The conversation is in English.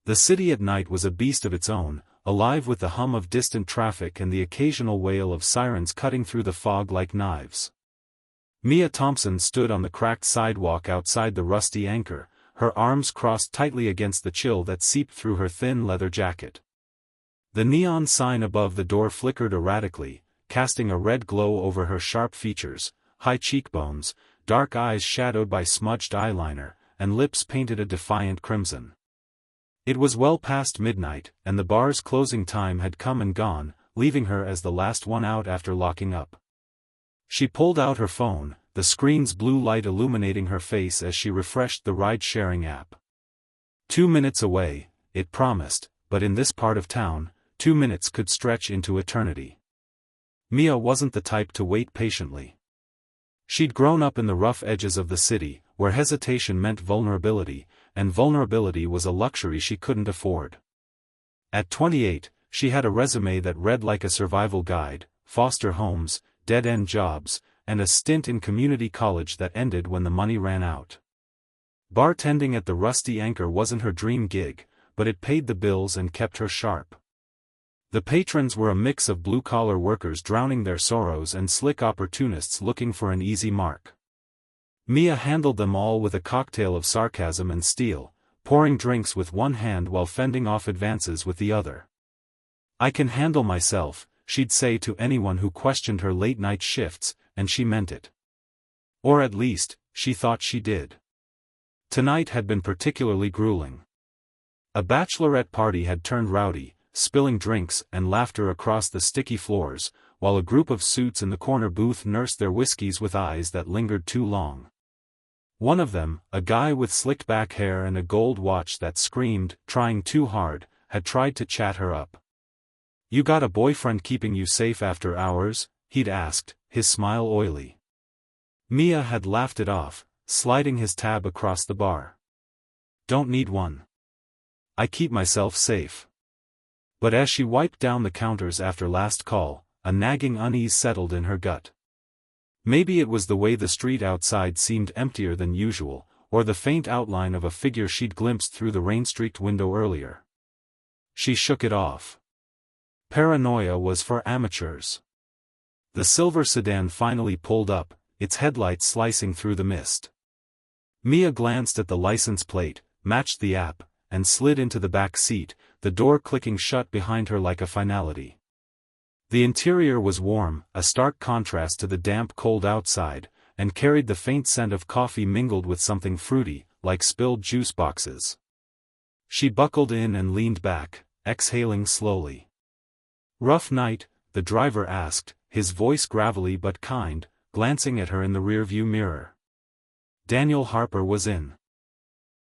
The city at night was a beast of its own, alive with the hum of distant traffic and the occasional wail of sirens cutting through the fog like knives. Mia Thompson stood on the cracked sidewalk outside the Rusty Anchor, her arms crossed tightly against the chill that seeped through her thin leather jacket. The neon sign above the door flickered erratically, casting a red glow over her sharp features, high cheekbones, dark eyes shadowed by smudged eyeliner, and lips painted a defiant crimson. It was well past midnight, and the bar's closing time had come and gone, leaving her as the last one out after locking up. She pulled out her phone, the screen's blue light illuminating her face as she refreshed the ride-sharing app. 2 minutes away, it promised, but in this part of town, 2 minutes could stretch into eternity. Mia wasn't the type to wait patiently. She'd grown up in the rough edges of the city, where hesitation meant vulnerability, and vulnerability was a luxury she couldn't afford. At 28, she had a resume that read like a survival guide: foster homes, dead-end jobs, and a stint in community college that ended when the money ran out. Bartending at the Rusty Anchor wasn't her dream gig, but it paid the bills and kept her sharp. The patrons were a mix of blue-collar workers drowning their sorrows and slick opportunists looking for an easy mark. Mia handled them all with a cocktail of sarcasm and steel, pouring drinks with one hand while fending off advances with the other. "I can handle myself," she'd say to anyone who questioned her late-night shifts, and she meant it. Or at least, she thought she did. Tonight had been particularly grueling. A bachelorette party had turned rowdy, spilling drinks and laughter across the sticky floors, while a group of suits in the corner booth nursed their whiskeys with eyes that lingered too long. One of them, a guy with slicked back hair and a gold watch that screamed, "Trying too hard," had tried to chat her up. "You got a boyfriend keeping you safe after hours?" he'd asked, his smile oily. Mia had laughed it off, sliding his tab across the bar. "Don't need one. I keep myself safe." But as she wiped down the counters after last call, a nagging unease settled in her gut. Maybe it was the way the street outside seemed emptier than usual, or the faint outline of a figure she'd glimpsed through the rain-streaked window earlier. She shook it off. Paranoia was for amateurs. The silver sedan finally pulled up, its headlights slicing through the mist. Mia glanced at the license plate, matched the app, and slid into the back seat, the door clicking shut behind her like a finality. The interior was warm, a stark contrast to the damp cold outside, and carried the faint scent of coffee mingled with something fruity, like spilled juice boxes. She buckled in and leaned back, exhaling slowly. "Rough night?" the driver asked, his voice gravelly but kind, glancing at her in the rearview mirror. Daniel Harper was in.